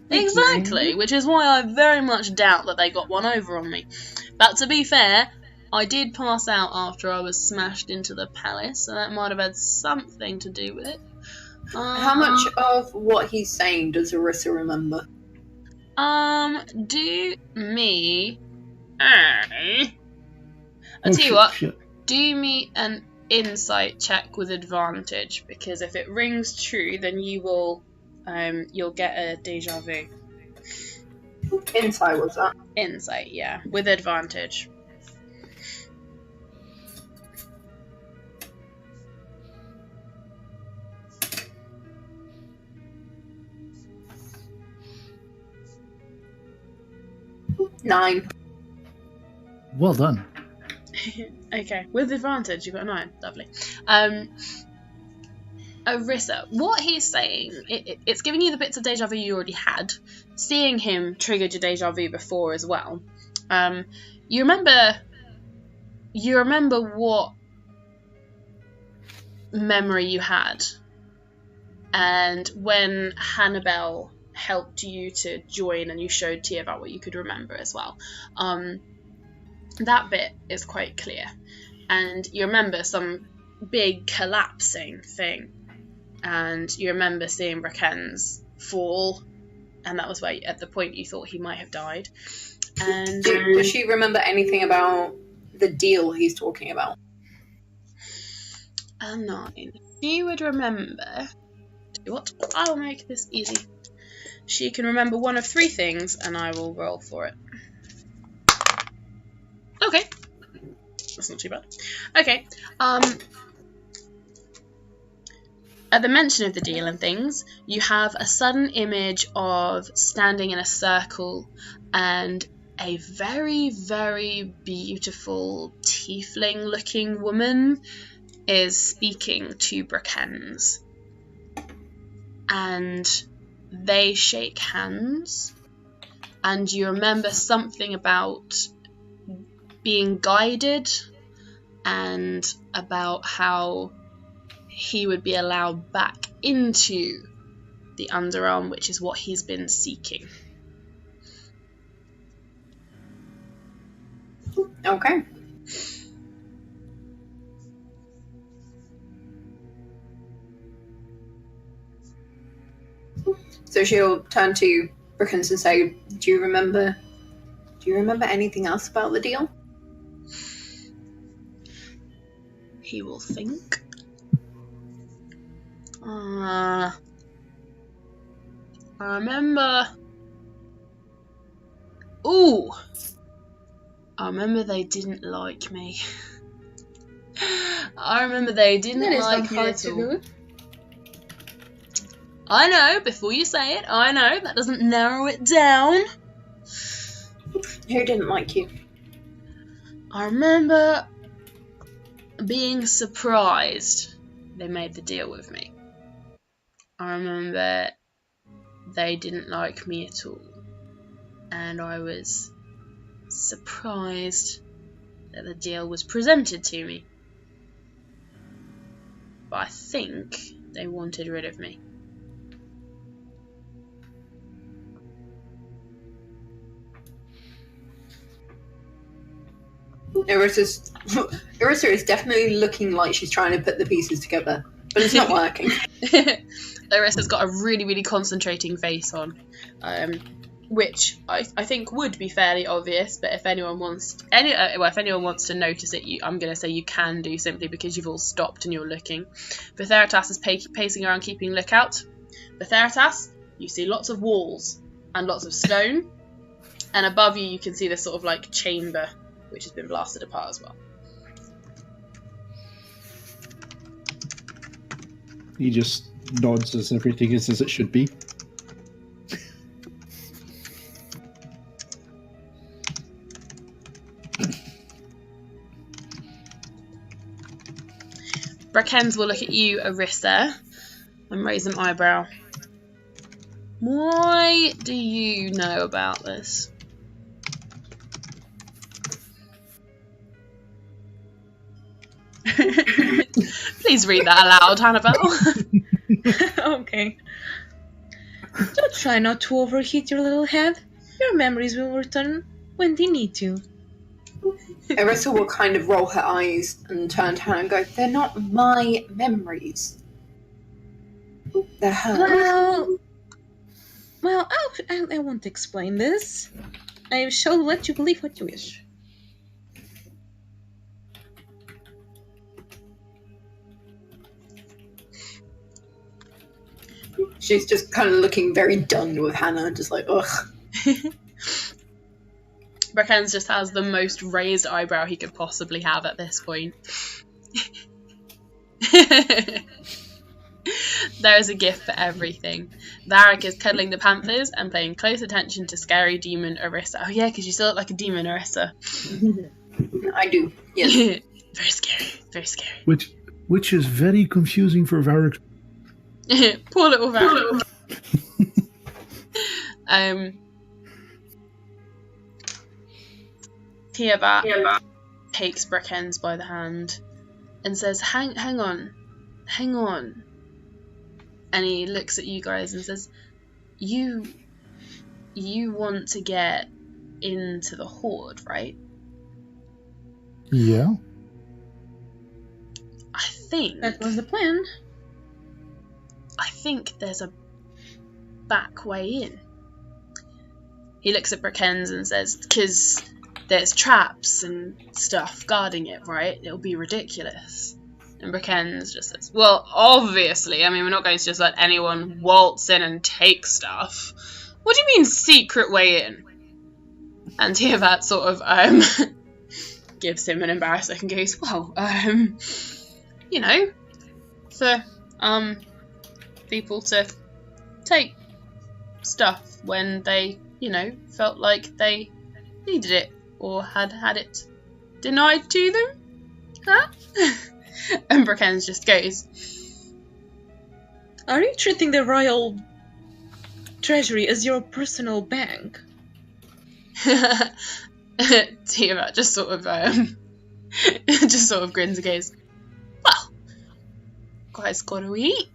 Speaker 1: Exactly, which is why I very much doubt that they got one over on me. But to be fair, I did pass out after I was smashed into the palace, so that might have had something to do with it.
Speaker 5: How much of what he's saying does Arissa remember?
Speaker 1: Do me I'll tell you what,
Speaker 2: Shit.
Speaker 1: do me an insight check with advantage, because if it rings true, then you will, you'll get a deja vu.
Speaker 5: Insight was that?
Speaker 1: Insight, yeah, with advantage.
Speaker 5: Nine.
Speaker 2: Well done.
Speaker 1: Okay, with advantage, you got a 9. Lovely. Arissa, what he's saying, it's giving you the bits of deja vu you already had. Seeing him triggered your deja vu before as well. You remember what memory you had, and when Hannibal helped you to join and you showed Tia about what you could remember as well. That bit is quite clear, and you remember some big collapsing thing, and you remember seeing Brakens fall, and that was where at the point you thought he might have died. And
Speaker 5: Does she remember anything about the deal he's talking about?
Speaker 1: a 9. She would remember. What? I'll make this easy. She can remember one of 3 things, and I will roll for it. Okay. That's not too bad. Okay. At the mention of the deal and things, you have a sudden image of standing in a circle, and a very, very beautiful tiefling-looking woman is speaking to Brakens. And they shake hands, and you remember something about being guided and about how he would be allowed back into the Underarm, which is what he's been seeking.
Speaker 5: Okay. So she'll turn to Brookins and say, Do you remember anything else about the deal?
Speaker 1: He will think. I remember. Ooh! I remember they didn't like me. I remember they didn't
Speaker 3: That is
Speaker 1: like
Speaker 3: not
Speaker 1: me
Speaker 3: hard
Speaker 1: at
Speaker 3: to
Speaker 1: all.
Speaker 3: do.
Speaker 1: I know, before you say it, I know, that doesn't narrow it down.
Speaker 5: Who didn't like you?
Speaker 1: I remember being surprised they made the deal with me. I remember they didn't like me at all. And I was surprised that the deal was presented to me. But I think they wanted rid of me.
Speaker 5: Irissa is definitely looking like she's trying to put the pieces together, but it's not working.
Speaker 1: Larissa's got a really, really concentrating face on, which I think would be fairly obvious. But if anyone wants to notice it, I'm going to say you can do, simply because you've all stopped and you're looking. Botheritas is pacing around, keeping lookout. Botheritas, you see lots of walls and lots of stone, and above you can see this sort of like chamber which has been blasted apart as well.
Speaker 6: He just nods as everything is as it should be.
Speaker 1: Brakens will look at you, Irissa, and raise an eyebrow. Why do you know about this? Please read that aloud, Hannibal.
Speaker 3: Okay. Don't try not to overheat your little head. Your memories will return when they need to.
Speaker 5: Irissa will kind of roll her eyes and turn to her and go, "They're not my memories. They're hers."
Speaker 3: Well, I won't explain this. I shall let you believe what you wish.
Speaker 5: She's just kind of looking very done with Hannah, just like, ugh.
Speaker 1: Brakens just has the most raised eyebrow he could possibly have at this point. There is a gift for everything. Varric is cuddling the panthers and paying close attention to scary demon Irissa. Oh yeah, because you still look like a demon, Irissa.
Speaker 5: I do, yes.
Speaker 1: Very scary, very scary.
Speaker 2: Which is very confusing for Varric.
Speaker 1: Poor little Varric. Tiabat takes Brakens by the hand and says, hang on. And he looks at you guys and says, you want to get into the Horde, right?
Speaker 2: Yeah.
Speaker 1: I think
Speaker 3: That was the plan.
Speaker 1: I think there's a back way in. He looks at Brakens and says, because there's traps and stuff guarding it, right? It'll be ridiculous. And Brakens just says, well, obviously, I mean, we're not going to just let anyone waltz in and take stuff. What do you mean, secret way in? And Tiavat sort of gives him an embarrassed look and goes, well, for people to take stuff when they, felt like they needed it or had it denied to them. Huh? And Brakens just goes,
Speaker 3: Are you treating the royal treasury as your personal bank?
Speaker 1: Tiamat just sort of grins and goes, well, guys gotta eat.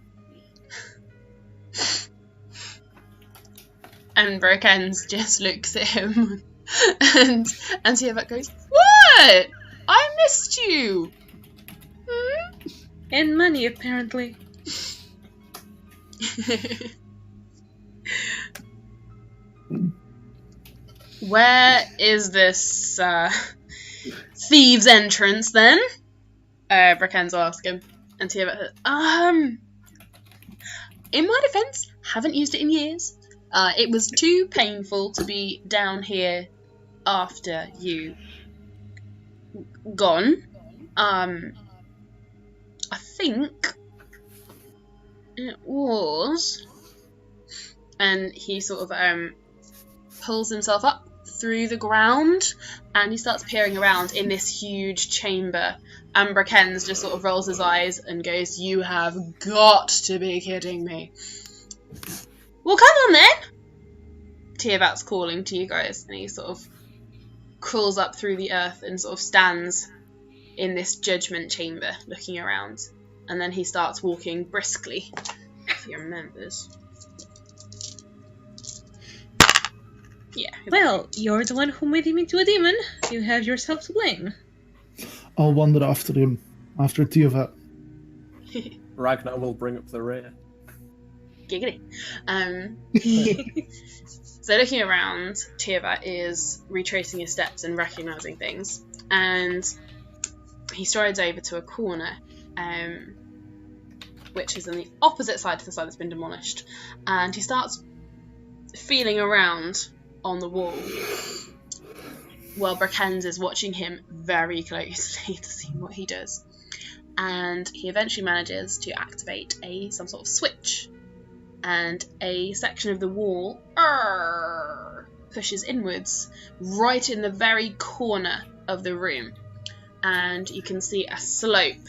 Speaker 1: And Brakens just looks at him and Tiamat goes, what? I missed you.
Speaker 3: And money, apparently.
Speaker 1: Where is this thieves' entrance then? Brakens will ask him. And Tiamat says, in my defense, haven't used it in years. It was too painful to be down here after you gone. I think it was, and he sort of pulls himself up through the ground and he starts peering around in this huge chamber. And Brakens just sort of rolls his eyes and goes, you have got to be kidding me. Well, come on then! Tiavat's calling to you guys, and he sort of crawls up through the earth and sort of stands in this judgment chamber, looking around. And then he starts walking briskly, if he remembers. Yeah.
Speaker 3: Well, you're the one who made him into a demon. You have yourself to blame.
Speaker 2: I'll wander after him, after Tiavat.
Speaker 7: Ragnar will bring up the rear.
Speaker 1: Giggity. So looking around, Tiavat is retracing his steps and recognising things. And he strides over to a corner, which is on the opposite side to the side that's been demolished. And he starts feeling around on the wall while Brakens is watching him very closely to see what he does. And he eventually manages to activate some sort of switch, and a section of the wall pushes inwards right in the very corner of the room, and you can see a slope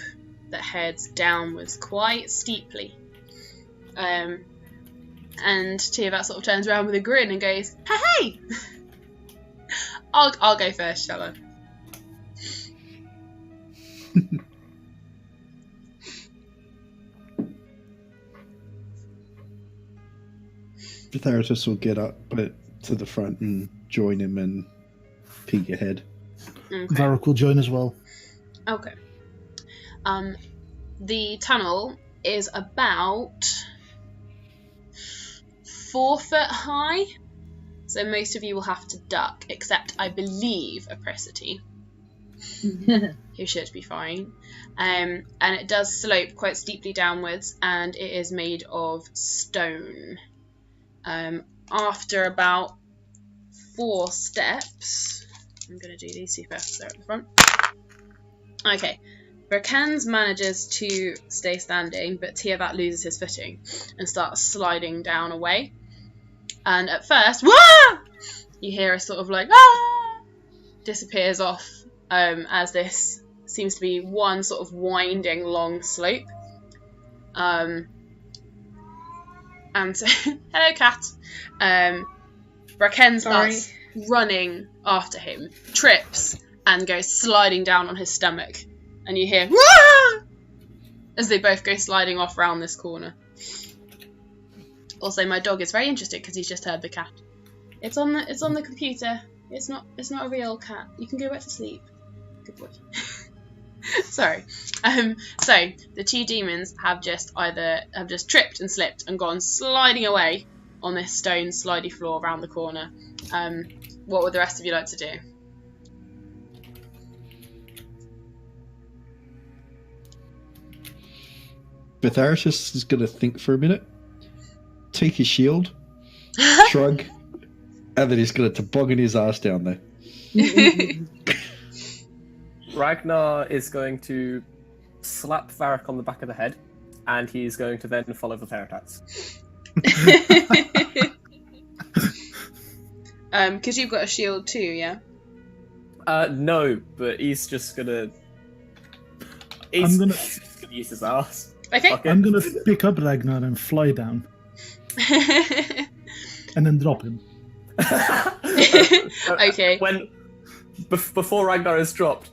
Speaker 1: that heads downwards quite steeply. And Tiavat sort of turns around with a grin and goes, "Hey! I'll go first, shall I?"
Speaker 6: Theratus will get up to the front and join him and peek ahead.
Speaker 1: Okay.
Speaker 2: Varric will join as well.
Speaker 1: Okay. The tunnel is about 4 foot high, so most of you will have to duck, except I believe Apricity, who should be fine. And it does slope quite steeply downwards, and it is made of stone. After about 4 steps, I'm going to do these two first, they're at the front. Okay, Brakens manages to stay standing, but Tiavat loses his footing and starts sliding down away. And at first, wah! You hear a sort of like, ah! Disappears off, as this seems to be one sort of winding long slope. And so, hello, cat. Brakens starts running after him, trips, and goes sliding down on his stomach. And you hear, "Wah!" as they both go sliding off round this corner. Also, my dog is very interested because he's just heard the cat. It's on the computer. It's not a real cat. You can go back to sleep. Good boy. Sorry. So the 2 demons have just tripped and slipped and gone sliding away on this stone slidey floor around the corner. What would the rest of you like to do?
Speaker 6: Theratus is going to think for a minute, take his shield, shrug, and then he's going to toboggan his ass down there.
Speaker 7: Ragnar is going to slap Varric on the back of the head, and he's going to then follow the Theratats.
Speaker 1: Because you've got a shield too, yeah?
Speaker 7: No, but he's just gonna... He's gonna use his ass.
Speaker 1: Okay.
Speaker 2: I'm gonna pick up Ragnar and fly down. And then drop him.
Speaker 1: Okay.
Speaker 7: Before Ragnar is dropped,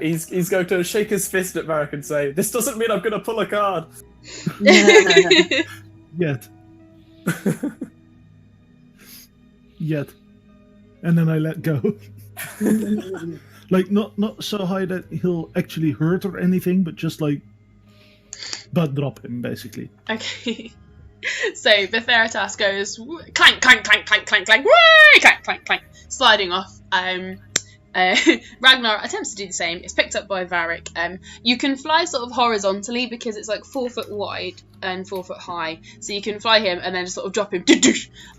Speaker 7: he's going to shake his fist at Varric and say, "This doesn't mean I'm going to pull a card."
Speaker 2: Yet. And then I let go. Like, not so high that he'll actually hurt or anything, but just like butt drop him, basically.
Speaker 1: Okay. So the Theratas goes clank, clank, clank, clank, clank, clank, whee! Clank, clank, clank, sliding off. Ragnar attempts to do the same. It's picked up by Varric. You can fly sort of horizontally because it's like 4 foot wide and 4 foot high. So you can fly him and then just sort of drop him.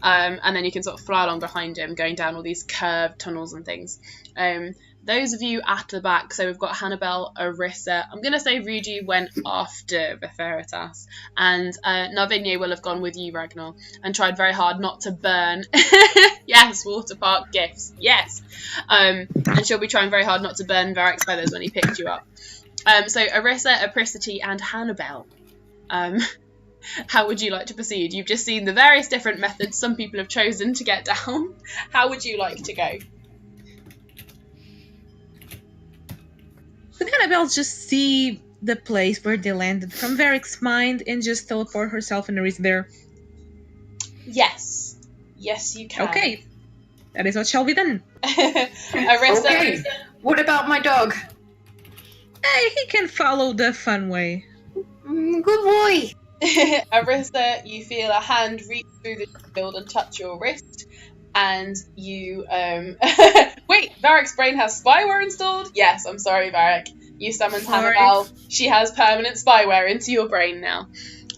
Speaker 1: And then you can sort of fly along behind him, going down all these curved tunnels and things. Those of you at the back, so we've got Hannibal, Orissa. I'm going to say Rudy went after the Theratas. And Narvinia will have gone with you, Ragnar, and tried very hard not to burn. Yes, water park gifts. Yes. And she'll be trying very hard not to burn Varric's feathers when he picked you up. So Orissa, Apricity, and Hannibal How would you like to proceed? You've just seen the various different methods some people have chosen to get down. How would you like to go?
Speaker 3: Could Annabelle just see the place where they landed from Varric's mind and just teleport herself and erase there?
Speaker 1: Yes. Yes, you can.
Speaker 3: Okay. That is what shall be done.
Speaker 1: Arissa,
Speaker 5: Okay. What about my dog?
Speaker 3: Hey, he can follow the fun way.
Speaker 5: Good boy.
Speaker 1: Arissa, you feel a hand reach through the shield and touch your wrist, and you wait, Varric's brain has spyware installed? Yes, I'm sorry, Varric. You summoned
Speaker 3: Sorry.
Speaker 1: Hannibal. She has permanent spyware into your brain now.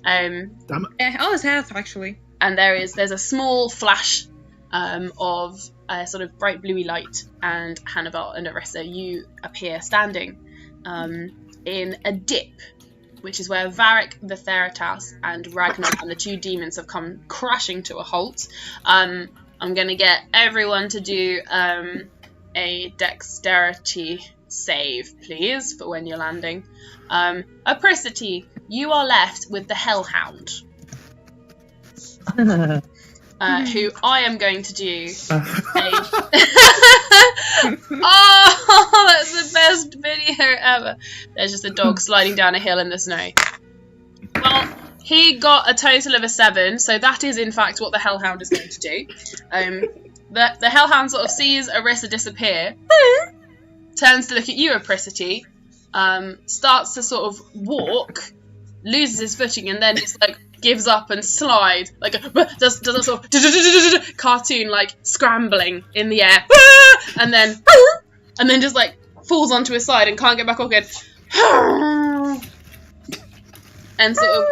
Speaker 2: Damn it.
Speaker 3: I always have, actually.
Speaker 1: And there's a small flash of a sort of bright bluey light, and Hannibal and Arissa, you appear standing in a dip, which is where Varric, the Theratas, and Ragnar and the two demons have come crashing to a halt. I'm going to get everyone to do a dexterity save, please, for when you're landing. Apricity, you are left with the Hellhound, who I am going to do Oh, that's the best video ever. There's just a dog sliding down a hill in the snow. Well, he got a total of a 7, so that is in fact what the Hellhound is going to do. The Hellhound sort of sees Arissa disappear, turns to look at you, Apricity, starts to sort of walk, loses his footing, and then just like gives up and slides, like does a sort of cartoon like scrambling in the air, and then just like falls onto his side and can't get back up again, and sort of.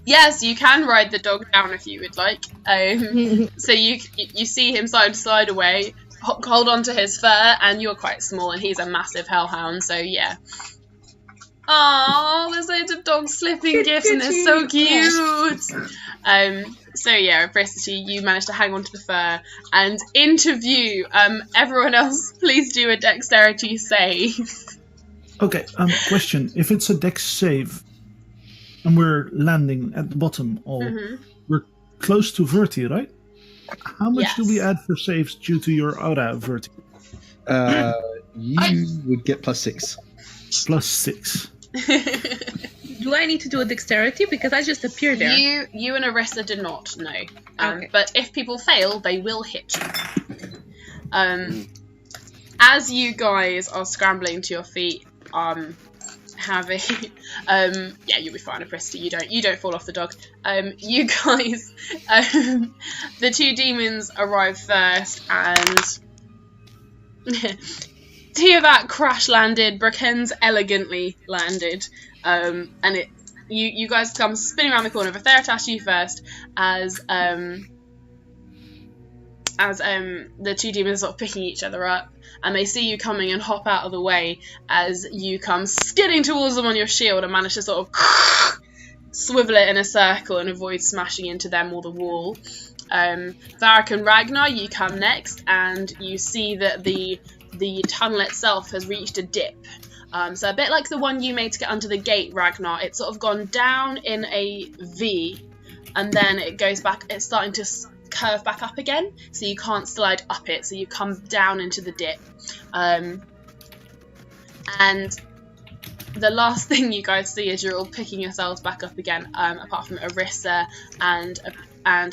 Speaker 1: Yes, you can ride the dog down if you would like. So you see him slide away, hold on to his fur, and you're quite small, and he's a massive hellhound. So yeah. Oh, there's loads of dogs slipping gifts, and they're so cute. So yeah, Apricity, you managed to hang on to the fur and interview. Everyone else, please do a dexterity save.
Speaker 2: Okay, question. If it's a dex save and we're landing at the bottom, or we're close to Verti, right? How much do we add for saves due to your aura, Verti?
Speaker 6: You would get +6.
Speaker 2: +6.
Speaker 3: Do I need to do a dexterity? Because I just appeared there.
Speaker 1: You and Arissa do not know.
Speaker 3: Okay.
Speaker 1: But if people fail, they will hit you. As you guys are scrambling to your feet, having yeah, you'll be fine, Apricity. You don't fall off the dog. You guys, the two demons arrive first, and Tiamat crash landed. Brakens elegantly landed, and you guys come spinning around the corner. Theratas, you first, as the two demons are sort of picking each other up, and they see you coming and hop out of the way as you come skidding towards them on your shield and manage to sort of swivel it in a circle and avoid smashing into them or the wall. Varric and Ragnar, you come next, and you see that the tunnel itself has reached a dip. So a bit like the one you made to get under the gate, Ragnar, it's sort of gone down in a V, and then it goes back, it's starting to curve back up again, so you can't slide up it, so you come down into the dip. And the last thing you guys see as you're all picking yourselves back up again, apart from Arissa and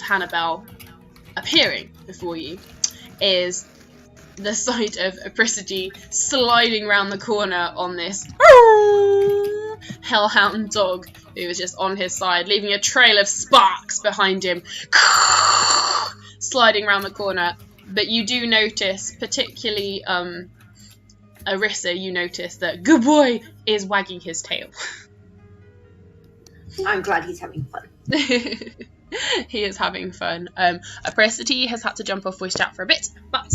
Speaker 1: Hannibal appearing before you, is the sight of Apricity sliding round the corner on this hellhound dog who was just on his side, leaving a trail of sparks behind him, sliding round the corner. But you do notice, particularly Arissa, you notice that good boy is wagging his tail.
Speaker 5: I'm glad he's having fun.
Speaker 1: He is having fun. Apricity has had to jump off voice chat for a bit, but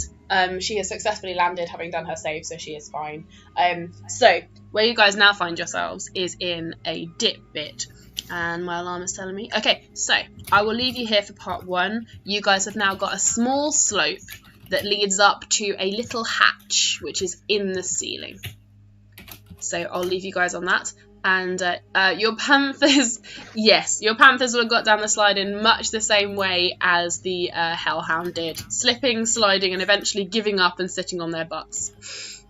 Speaker 1: she has successfully landed, having done her save, so she is fine. So where you guys now find yourselves is in a dip bit, and my alarm is telling me. Okay, so I will leave you here for part 1. You guys have now got a small slope that leads up to a little hatch which is in the ceiling. So I'll leave you guys on that. And your panthers, yes, your panthers will have got down the slide in much the same way as the hellhound did, slipping, sliding, and eventually giving up and sitting on their butts.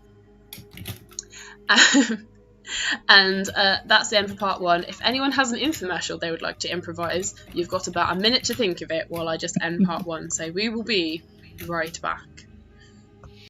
Speaker 1: And that's the end for part 1. If anyone has an infomercial they would like to improvise, you've got about a minute to think of it while I just end part 1. So we will be right back.